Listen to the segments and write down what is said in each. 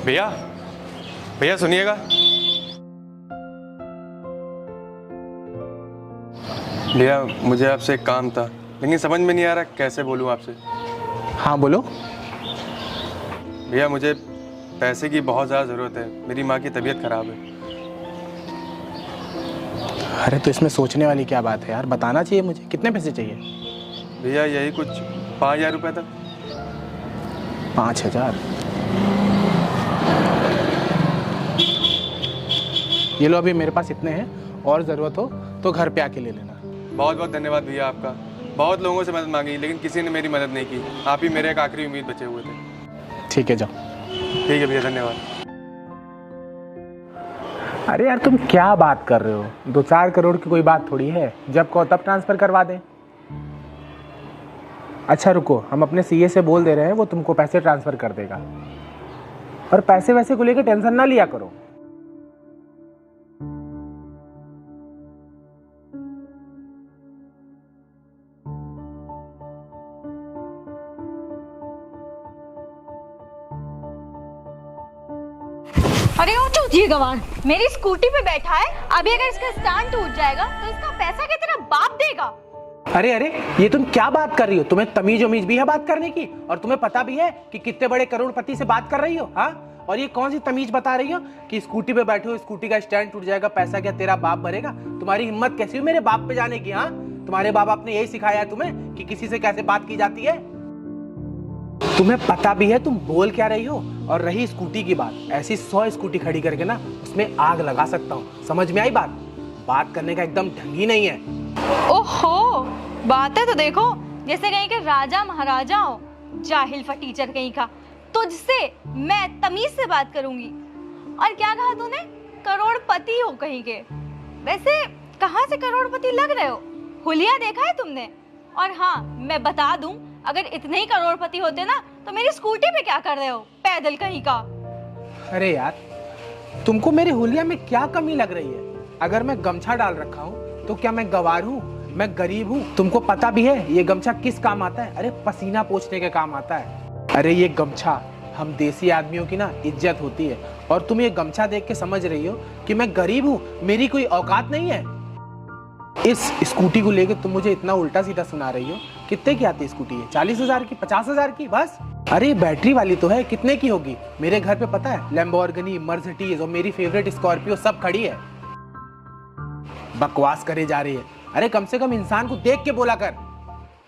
भैया भैया सुनिएगा। भैया मुझे आपसे एक काम था, लेकिन समझ में नहीं आ रहा कैसे बोलूँ आपसे। हाँ बोलो। भैया मुझे पैसे की बहुत ज़्यादा ज़रूरत है, मेरी माँ की तबीयत ख़राब है। अरे तो इसमें सोचने वाली क्या बात है यार, बताना चाहिए मुझे। कितने पैसे चाहिए? भैया यही कुछ 5,000 रुपये तक। 5,000? ये लो, अभी मेरे पास इतने हैं, और ज़रूरत हो तो घर पे आके ले लेना। बहुत बहुत धन्यवाद भैया आपका। बहुत लोगों से मदद मांगी लेकिन किसी ने मेरी मदद नहीं की। आप ही मेरे एक आखिरी उम्मीद बचे हुए थे। ठीक है, जाओ। ठीक है भैया, धन्यवाद। अरे यार तुम क्या बात कर रहे हो? 2-4 करोड़ की कोई बात थोड़ी है, जब कहो तब ट्रांसफ़र करवा दें। अच्छा रुको, हम अपने सीए से बोल दे रहे हैं, वो तुमको पैसे ट्रांसफ़र कर देगा। और पैसे वैसे को लेकर टेंशन ना लिया करो। अरे वो चूतिए गवार मेरी स्कूटी पे बैठा है, अभी अगर इसका स्टैंड टूट जाएगा तो इसका पैसा क्या तेरा बाप देगा? अरे अरे, ये तुम क्या बात कर रही हो? तुम्हें तमीज उमीज भी है बात करने की? और तुम्हें पता भी है कि कितने बड़े करोड़पति से बात कर रही हो? हाँ, और ये कौन सी तमीज बता रही हो कि स्कूटी पे बैठे हो, स्कूटी का स्टैंड टूट जाएगा, पैसा क्या तेरा बाप भरेगा? तुम्हारी हिम्मत कैसी हुई मेरे बाप पे जाने की? हाँ, तुम्हारे बाप बाप ने यही सिखाया है तुम्हें कि किसी से कैसे बात की जाती है? तुम्हें पता भी है तुम बोल क्या रही हो? और रही स्कूटी की बात, ऐसी 100 स्कूटी खड़ी करके ना उसमें आग लगा सकता हूँ। समझ में आई बात? बात करने का एकदम ढंग ही नहीं है। ओहो, बात है तो देखो, जैसे कहीं के राजा महाराजा हो। जाहिल फटीचर कहीं का, तुझसे मैं तमीज से बात करूंगी। और क्या कहा तूने? करोड़पति हो कहीं के। वैसे कहाँ से करोड़पति लग रहे हो? हुलिया देखा है तुमने? और हाँ, मैं बता दूं, अगर इतने ही करोड़पति होते ना तो मेरी स्कूटी पे क्या कर रहे हो, पैदल कहीं का? अरे यार, तुमको मेरे हुलिया में क्या कमी लग रही है? अगर मैं गमछा डाल रखा हूँ तो क्या मैं गवार हूँ? मैं गरीब हूँ? तुमको पता भी है ये गमछा किस काम आता है? अरे पसीना पोंछने के काम आता है। अरे ये गमछा हम देसी आदमियों की ना इज्जत होती है, और तुम ये गमछा देख के समझ रही हो कि मैं गरीब हूँ, मेरी कोई औकात नहीं है। इस स्कूटी को लेके तुम मुझे इतना उल्टा सीधा सुना रही हो। कितने की आती है स्कूटी? है 40,000 की, 50,000 की बस? अरे बैटरी वाली तो है, कितने की होगी? मेरे घर पे पता है लैम्बोर्गिनी, मर्सिडीज और मेरी फेवरेट स्कॉर्पियो सब खड़ी है। बकवास करे जा रही है। अरे कम से कम इंसान को देख के बोला कर।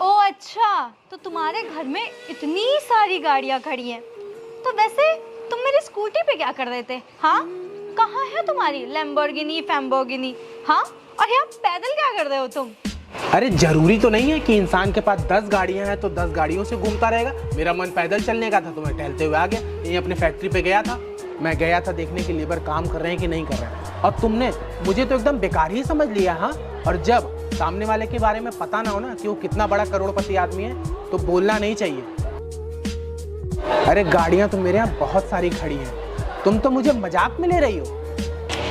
ओ अच्छा, तो तुम्हारे घर में इतनी सारी गाड़ियां खड़ी हैं, तो वैसे तुम मेरी स्कूटी पे क्या कर रहे थे? हाँ, कहाँ है तुम्हारी लैम्बोर्गिनी फैम्बोर्गिनी? हाँ, और यहाँ पैदल क्या कर रहे हो तुम? अरे जरूरी तो नहीं है कि इंसान के पास 10 गाड़ियां हैं तो 10 गाड़ियों से घूमता रहेगा। मेरा मन पैदल चलने का था तो मैं टहलते हुए आ गया। यहीं अपने फैक्ट्री पे गया था। मैं गया था देखने के लेबर काम कर रहे हैं कि नहीं कर रहे हैं, और तुमने मुझे तो एकदम बेकार ही समझ लिया। हाँ, और जब सामने वाले के बारे में पता ना हो ना कि वो कितना बड़ा करोड़पति आदमी है तो बोलना नहीं चाहिए। अरे गाड़ियां तो मेरे यहाँ बहुत सारी खड़ी हैं, तुम तो मुझे मजाक में ले रही हो।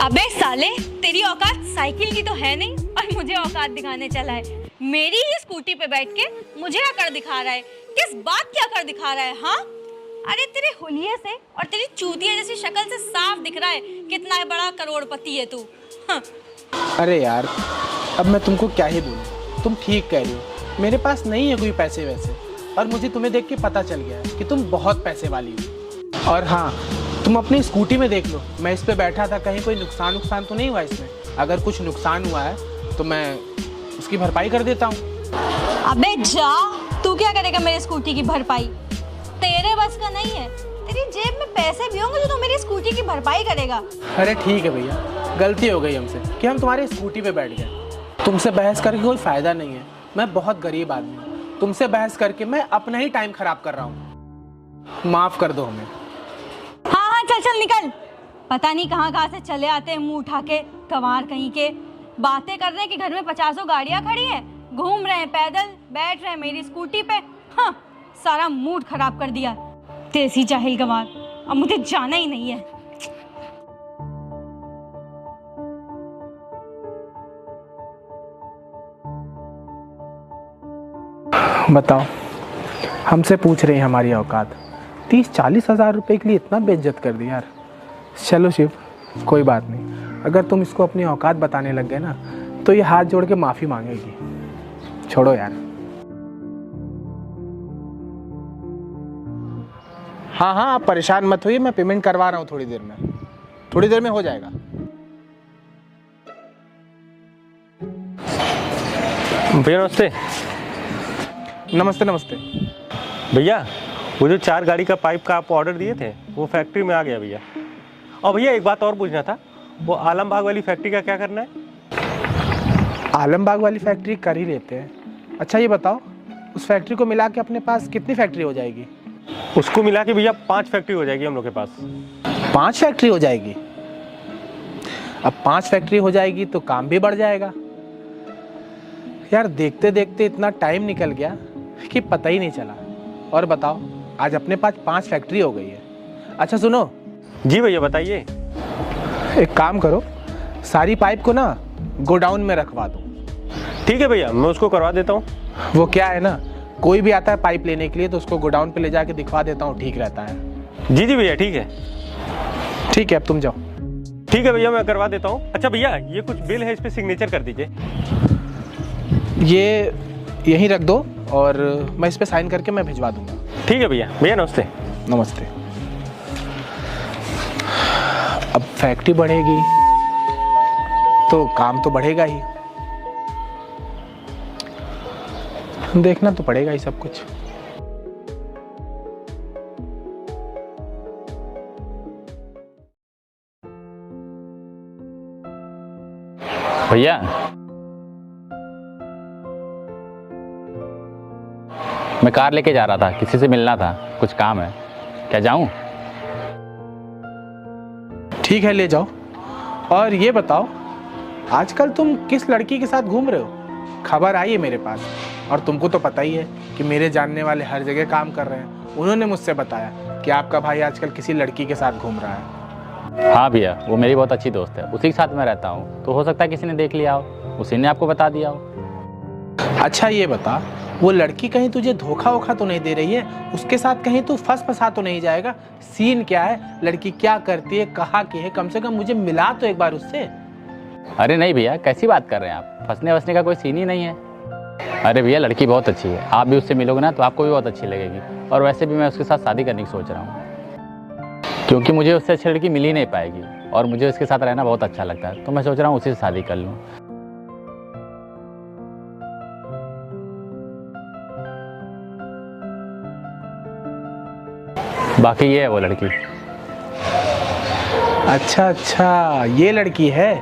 अबे साले, तेरी औकात साइकिल की तो है नहीं और मुझे औकात दिखाने चला है। मेरी ही स्कूटी पे बैठ के मुझे अकड़ दिखा रहा है। किस बात की अकड़ दिखा रहा है? हाँ, अरे तेरे हुलिये से और तेरी चूतिया जैसी शक्ल से साफ दिख रहा है कितना बड़ा करोड़पति है तू। हाँ। अरे यार, अब मैं तुमको क्या ही बोलूं। तुम ठीक कह रही हो, मेरे पास नहीं है कोई पैसे वैसे, और मुझे तुम्हें देख के पता चल गया है कि तुम बहुत पैसे वाली हो। और हाँ, तुम अपनी स्कूटी में देख लो, मैं इस पे बैठा था, कहीं कोई नुकसान तो नहीं हुआ इसमें? अगर कुछ नुकसान हुआ है तो मैं उसकी भरपाई कर देता हूँ। अबे जा, तू क्या करेगा मेरी स्कूटी की भरपाई? तेरे बस का नहीं है। तेरी जेब में पैसे भी होंगे जो तू मेरी स्कूटी की भरपाई करेगा। अरे ठीक है भैया, गलती हो गई हमसे कि हम तुम्हारी स्कूटी पे बैठ गए। तुमसे बहस करके कोई फायदा नहीं है, मैं बहुत गरीब आदमी हूँ। तुमसे बहस करके मैं अपना ही टाइम खराब कर रहा हूँ। माफ कर दो हमें। हाँ हाँ, चल चल निकल। पता नहीं कहाँ से चले आते हैं मुंह उठा के, गंवार कहीं के। बातें कर रहे हैं कि घर में 50 गाड़ियां खड़ी हैं, घूम रहे हैं पैदल, बैठ रहे हैं मेरी स्कूटी पे। हाँ, सारा मूड खराब कर दिया। देसी जाहिल गंवार, अब मुझे जाना ही नहीं है। बताओ, हमसे पूछ रही है हमारी औकात। 30-40 हज़ार रुपये के लिए इतना बेइज्जत कर दिया यार। चलो शिव, कोई बात नहीं, अगर तुम इसको अपनी औकात बताने लग गए ना तो ये हाथ जोड़ के माफ़ी मांगेगी। छोड़ो यार। हाँ हाँ, आप परेशान मत होइए, मैं पेमेंट करवा रहा हूँ थोड़ी देर में हो जाएगा। भैया नमस्ते। नमस्ते नमस्ते। भैया वो जो 4 गाड़ी का पाइप का आप ऑर्डर दिए थे वो फैक्ट्री में आ गया भैया। और भैया एक बात और पूछना था, वो आलमबाग वाली फैक्ट्री का क्या करना है? आलमबाग वाली फैक्ट्री कर ही लेते हैं। अच्छा ये बताओ, उस फैक्ट्री को मिला के अपने पास कितनी फैक्ट्री हो जाएगी? उसको मिला के भैया 5 फैक्ट्री हो जाएगी हम लोग के पास। 5 फैक्ट्री हो जाएगी? अब 5 फैक्ट्री हो जाएगी तो काम भी बढ़ जाएगा यार। देखते देखते इतना टाइम निकल गया कि पता ही नहीं चला। और बताओ, आज अपने पास 5 फैक्ट्री हो गई है। अच्छा सुनो। जी भैया बताइए। एक काम करो, सारी पाइप को ना गोडाउन में रखवा दो। ठीक है भैया, मैं उसको करवा देता हूँ। वो क्या है ना, कोई भी आता है पाइप लेने के लिए तो उसको गोडाउन पे ले जाके दिखवा देता हूँ, ठीक रहता है। जी भैया ठीक है। ठीक है, अब तुम जाओ। ठीक है भैया, मैं करवा देता हूँ। अच्छा भैया, ये कुछ बिल है, इस पे सिग्नेचर कर दीजिए। ये यहीं रख दो और मैं इस पे साइन करके मैं भिजवा दूंगा। ठीक है भैया। भैया नमस्ते। नमस्ते। अब फैक्ट्री बढ़ेगी तो काम तो बढ़ेगा ही, देखना तो पड़ेगा ही सब कुछ। भैया मैं कार लेके जा रहा था, किसी से मिलना था, कुछ काम है, क्या जाऊं? ठीक है, ले जाओ। और ये बताओ, आजकल तुम किस लड़की के साथ घूम रहे हो? खबर आई है मेरे पास, और तुमको तो पता ही है कि मेरे जानने वाले हर जगह काम कर रहे हैं। उन्होंने मुझसे बताया कि आपका भाई आजकल किसी लड़की के साथ घूम रहा है। हाँ भैया, वो मेरी बहुत अच्छी दोस्त है, उसी के साथ मैं रहता हूँ, तो हो सकता है किसी ने देख लिया हो, उसी ने आपको बता दिया हो। अच्छा ये बता, वो लड़की कहीं तुझे धोखा वोखा तो नहीं दे रही है? उसके साथ कहीं तू फंसा तो नहीं जाएगा? सीन क्या है, लड़की क्या करती है, कहाँ की है, कम से कम मुझे मिला तो एक बार उससे। अरे नहीं भैया, कैसी बात कर रहे हैं आप, फंसने वसने का कोई सीन ही नहीं है। अरे भैया लड़की बहुत अच्छी है, आप भी उससे मिलोगे ना तो आपको भी बहुत अच्छी लगेगी। और वैसे भी मैं उसके साथ शादी करने की सोच रहा हूँ, क्योंकि मुझे उससे अच्छी लड़की मिल ही नहीं पाएगी और मुझे उसके साथ रहना बहुत अच्छा लगता है, तो मैं सोच रहा हूँ उसी से शादी कर लूँ। बाकी ये है वो लड़की। अच्छा, ये लड़की है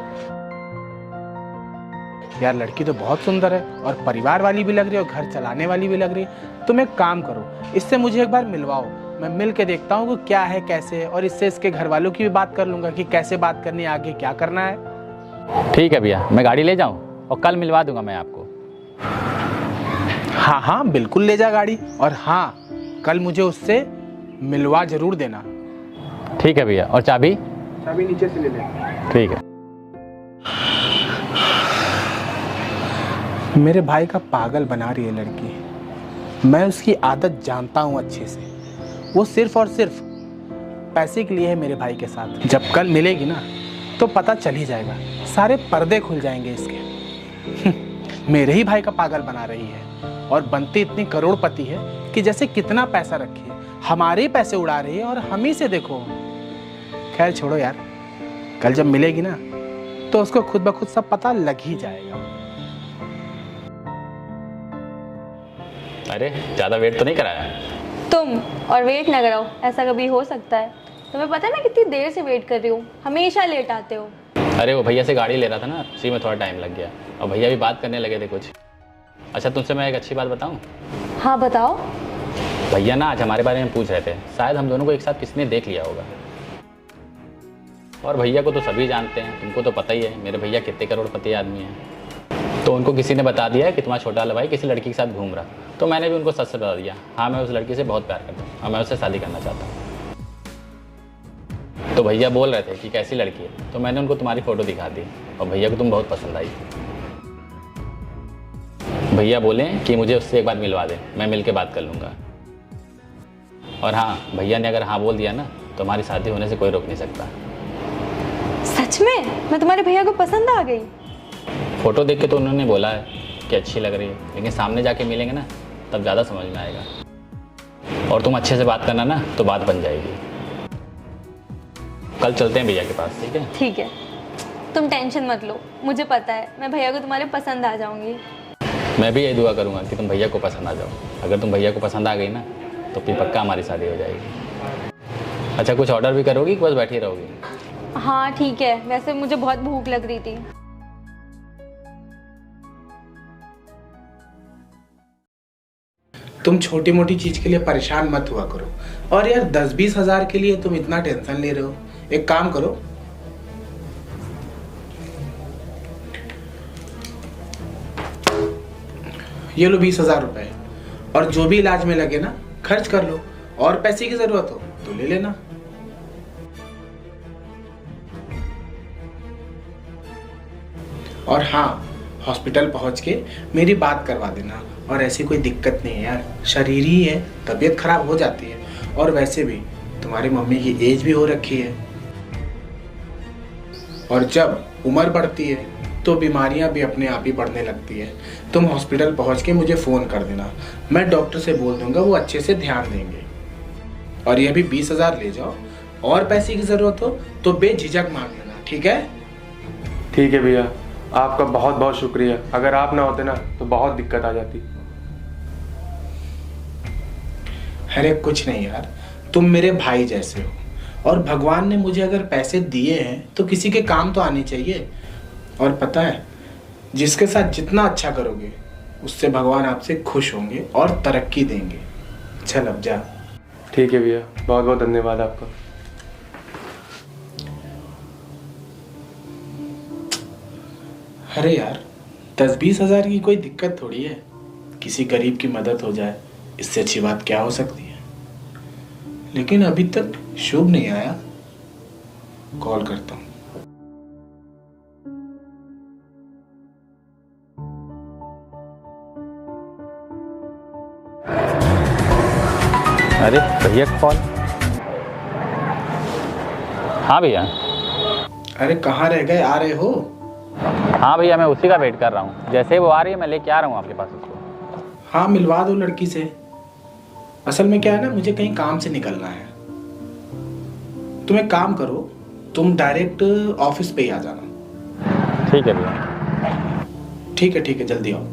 यार। लड़की तो बहुत सुंदर है और परिवार वाली भी लग रही है और घर चलाने वाली भी लग रही है। तुम एक काम करो, इससे मुझे एक बार मिलवाओ, मैं मिल के देखता हूँ कि क्या है कैसे है, और इससे इसके घर वालों की भी बात कर लूँगा कि कैसे बात करनी है, आगे क्या करना है। ठीक है भैया, मैं गाड़ी ले जाऊँ और कल मिलवा दूंगा मैं आपको। हाँ हाँ बिल्कुल, ले जा गाड़ी। और हाँ, कल मुझे उससे मिलवा जरूर देना। ठीक है भैया। और चाबी? चाबी नीचे से ले लेना। ठीक है। मेरे भाई का पागल बना रही है लड़की। मैं उसकी आदत जानता हूँ अच्छे से। वो सिर्फ और सिर्फ पैसे के लिए है मेरे भाई के साथ। जब कल मिलेगी ना तो पता चल ही जाएगा, सारे पर्दे खुल जाएंगे इसके। मेरे ही भाई का पागल बना रही है और बनती इतनी करोड़पति है कि जैसे कितना पैसा रखी है, हमारे ही पैसे उड़ा रही है और हम ही से देखो। खैर छोड़ो यार, कल जब मिलेगी ना तो उसको खुद ब खुद सब पता लग ही जाएगा। अरे ज़्यादा वेट तो नहीं कराया? तुम और वेट ना कराओ, ऐसा कभी हो सकता है? तुम्हें पता है ना कितनी देर से वेट कर रही हूँ, हमेशा लेट आते हो। अरे वो भैया से गाड़ी ले रहा था ना, उसी में थोड़ा टाइम लग गया और भैया भी बात करने लगे थे कुछ। अच्छा तुमसे मैं एक अच्छी बात बताऊँ? हाँ बताओ। भैया ना आज हमारे बारे में पूछ रहे थे, शायद हम दोनों को एक साथ किसने देख लिया होगा। और भैया को तो सभी जानते हैं, तुमको तो पता ही है मेरे भैया कितने करोड़पति आदमी हैं। तो उनको किसी ने बता दिया कि तुम्हारा छोटा वाला भाई किसी लड़की के साथ घूम रहा। तो मैंने भी उनको सच से बता दिया, हाँ मैं उस लड़की से बहुत प्यार करता हूँ और मैं उससे शादी करना चाहता हूँ। तो भैया बोल रहे थे कि कैसी लड़की है, तो मैंने उनको तुम्हारी फ़ोटो दिखा दी और भैया को तुम बहुत पसंद आई। भैया बोले कि मुझे उससे एक बार मिलवा दे, मैं मिल के बात कर लूँगा। और हाँ, भैया ने अगर हाँ बोल दिया ना तो हमारी शादी होने से कोई रोक नहीं सकता। सच में मैं तुम्हारे भैया को पसंद आ गई? फ़ोटो देख के तो उन्होंने बोला है कि अच्छी लग रही है, लेकिन सामने जाके मिलेंगे ना तब ज़्यादा समझ में आएगा। और तुम अच्छे से बात करना ना तो बात बन जाएगी। कल चलते हैं भैया के पास, ठीक है? ठीक है, तुम टेंशन मत लो, मुझे पता है मैं भैया को तुम्हारे पसंद आ जाऊंगी। मैं भी यही दुआ करूँगा कि तुम भैया को पसंद आ जाओ। अगर तुम भैया को पसंद आ गई ना तो फिर पक्का हमारी शादी हो जाएगी। अच्छा, कुछ ऑर्डर भी करोगी कि बस बैठी रहोगी? हाँ ठीक है, वैसे मुझे बहुत भूख लग रही थी। तुम छोटी मोटी चीज के लिए परेशान मत हुआ करो। और यार 10-20 हजार के लिए तुम इतना टेंशन ले रहे हो। एक काम करो, ये लो 20,000 रुपए, और जो भी इलाज में लगे ना खर्च कर लो। और पैसे की जरूरत हो तो ले लेना। और हाँ, हॉस्पिटल पहुंच के मेरी बात करवा देना। और ऐसी कोई दिक्कत नहीं है यार, शरीर ही है, तबीयत खराब हो जाती है। और वैसे भी तुम्हारी मम्मी की एज भी हो रखी है, और जब उम्र बढ़ती है तो बीमारियां भी अपने आप ही बढ़ने लगती है। तुम हॉस्पिटल पहुंच के मुझे फ़ोन कर देना, मैं डॉक्टर से बोल दूंगा, वो अच्छे से ध्यान देंगे। और ये भी 20,000 ले जाओ, और पैसे की ज़रूरत हो तो बेझिझक मांग लेना, ठीक है? ठीक है भैया, आपका बहुत बहुत शुक्रिया। अगर आप ना होते ना तो बहुत दिक्कत आ जाती। अरे कुछ नहीं यार, तुम मेरे भाई जैसे हो, और भगवान ने मुझे अगर पैसे दिए हैं तो किसी के काम तो आने चाहिए। और पता है, जिसके साथ जितना अच्छा करोगे उससे भगवान आपसे खुश होंगे और तरक्की देंगे। चल अब जा। ठीक है भैया, बहुत बहुत धन्यवाद आपका। अरे यार 10-20 हजार की कोई दिक्कत थोड़ी है, किसी गरीब की मदद हो जाए, इससे अच्छी बात क्या हो सकती है। लेकिन अभी तक शुभ नहीं आया, कॉल करता हूँ। अरे भैया का कॉल। हाँ भैया। अरे कहाँ रह गए, आ रहे हो? हाँ भैया, मैं उसी का वेट कर रहा हूँ। जैसे ही वो आ रही है मैं लेके आ रहा हूँ आपके पास उसको। हाँ मिलवा दो लड़की से। असल में क्या है ना, मुझे कहीं काम से निकलना है। तुम एक काम करो, तुम डायरेक्ट ऑफिस पे ही आ जाना। ठीक है भैया। ठीक है, जल्दी आओ।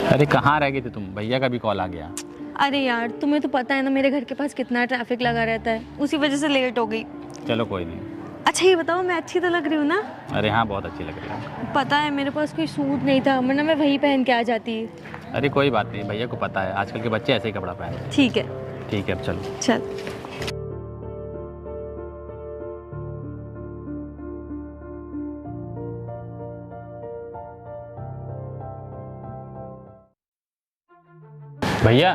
अरे कहाँ रह गई थी तुम? भैया का भी कॉल आ गया। अरे यार, तुम्हें तो पता है ना मेरे घर के पास कितना ट्रैफिक लगा रहता है, उसी वजह से लेट हो गई। चलो कोई नहीं। अच्छा ये बताओ, मैं अच्छी तो लग रही हूँ ना? अरे हाँ, बहुत अच्छी लग रही है। पता है मेरे पास कोई सूट नहीं था, वरना मैं वही पहन के आ जाती। अरे कोई बात नहीं, भैया को पता है आजकल के बच्चे ऐसे ही कपड़ा पहनते हैं। ठीक है। ठीक है, अब चलो। चल। भैया,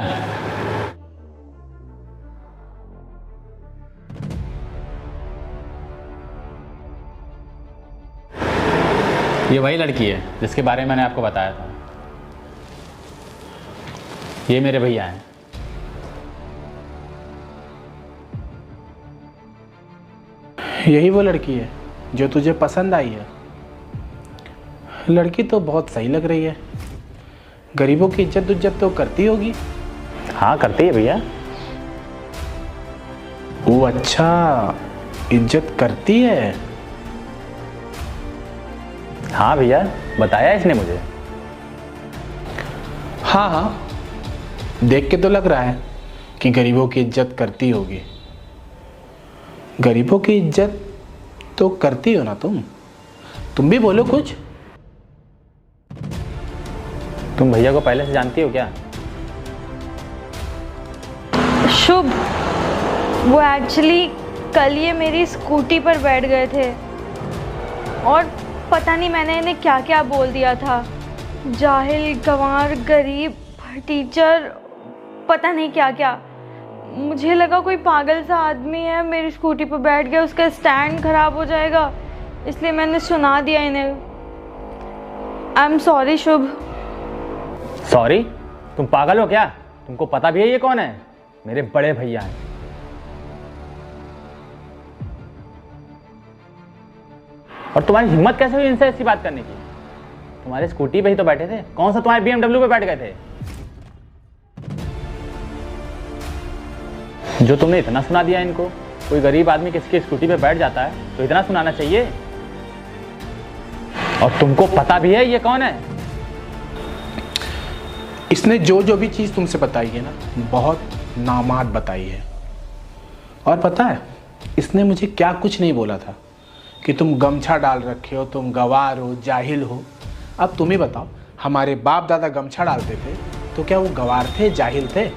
ये वही लड़की है जिसके बारे में मैंने आपको बताया था। ये मेरे भैया हैं। यही वो लड़की है जो तुझे पसंद आई है। लड़की तो बहुत सही लग रही है, गरीबों की इज्जत तो करती होगी। हाँ करती है भैया। वो अच्छा, इज्जत करती है। हाँ भैया, बताया इसने मुझे। हाँ, देख के तो लग रहा है कि गरीबों की इज्जत करती होगी। गरीबों की इज्जत तो करती हो ना तुम भी बोलो कुछ। तुम भैया को पहले से जानती हो क्या? शुभ, वो एक्चुअली कल ये मेरी स्कूटी पर बैठ गए थे और पता नहीं मैंने इन्हें क्या क्या बोल दिया था। जाहिल, गंवार, गरीब, टीचर, पता नहीं क्या क्या। मुझे लगा कोई पागल सा आदमी है मेरी स्कूटी पर बैठ गया, उसका स्टैंड खराब हो जाएगा, इसलिए मैंने सुना दिया इन्हें। I am sorry Shubh. Sorry? तुम पागल हो क्या? तुमको पता भी है ये कौन है? मेरे बड़े भैया हैं। और तुम्हारी हिम्मत कैसे हुई इनसे ऐसी बात करने की? तुम्हारे स्कूटी पे ही तो बैठे थे, कौन सा तुम्हारे BMW पे बैठ गए थे? जो तुमने इतना सुना दिया इनको। कोई गरीब आदमी किसी की स्कूटी पे बैठ जाता है तो इतना सुनाना चाहिए। और तुमको पता भी है ये कौन है? इसने जो जो भी चीज़ तुमसे बताई है ना, बहुत नामात बताई है। और पता है इसने मुझे क्या कुछ नहीं बोला था कि तुम गमछा डाल रखे हो, तुम गवार हो, जाहिल हो। अब तुम ही बताओ, हमारे बाप दादा गमछा डालते थे तो क्या वो गवार थे, जाहिल थे?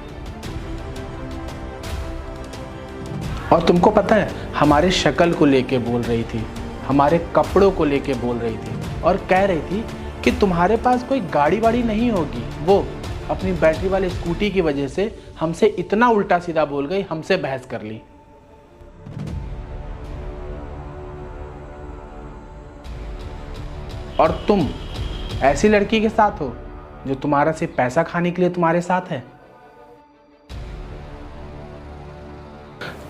और तुमको पता है हमारे शक्ल को लेके बोल रही थी, हमारे कपड़ों को लेके बोल रही थी, और कह रही थी कि तुम्हारे पास कोई गाड़ी वाड़ी नहीं होगी। वो अपनी बैटरी वाली स्कूटी की वजह से हमसे इतना उल्टा सीधा बोल गई, हमसे बहस कर ली। और तुम ऐसी लड़की के साथ हो जो तुम्हारा सिर्फ पैसा खाने के लिए तुम्हारे साथ है।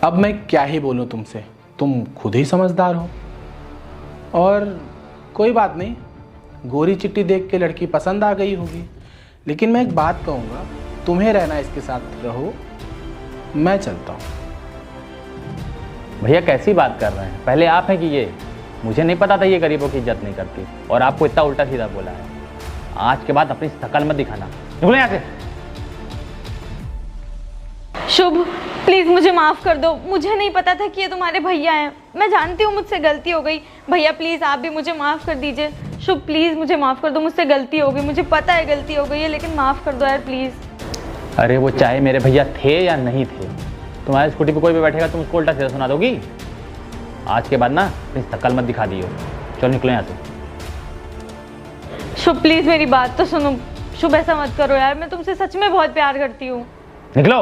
अब मैं क्या ही बोलूं तुमसे, तुम खुद ही समझदार हो। और कोई बात नहीं, गोरी चिट्टी देख के लड़की पसंद आ गई होगी, लेकिन मैं एक बात कहूँगा, तुम्हें रहना इसके साथ रहो, मैं चलता हूँ। भैया कैसी बात कर रहे हैं? पहले आप हैं कि ये? मुझे नहीं पता था ये गरीबों की इज्जत नहीं करती, और आपको इतना उल्टा सीधा बोला है। आज के बाद अपनी शकल मत दिखाना, निकलो यहाँ से। शुभ प्लीज मुझे माफ कर दो, मुझे नहीं पता था कि ये तुम्हारे भैया हैं। मैं जानती हूँ मुझसे गलती हो गई। भैया प्लीज आप भी मुझे माफ कर दीजिए। शुभ प्लीज मुझे माफ कर दो, मुझसे गलती हो गई, मुझे पता है गलती हो गई है, लेकिन माफ कर दो यार प्लीज। अरे वो चाहे मेरे भैया थे या नहीं थे, तुम्हारी स्कूटी पे कोई भी बैठेगा तुम उसको उल्टा सीधा सुना दोगी? आज के बाद ना अपनी शकल मत दिखा दियो। चलो निकलो यहाँ से। शुभ प्लीज मेरी बात तो सुनो। शुभ ऐसा मत करो यार, मैं तुमसे सच में बहुत प्यार करती हूँ। निकलो।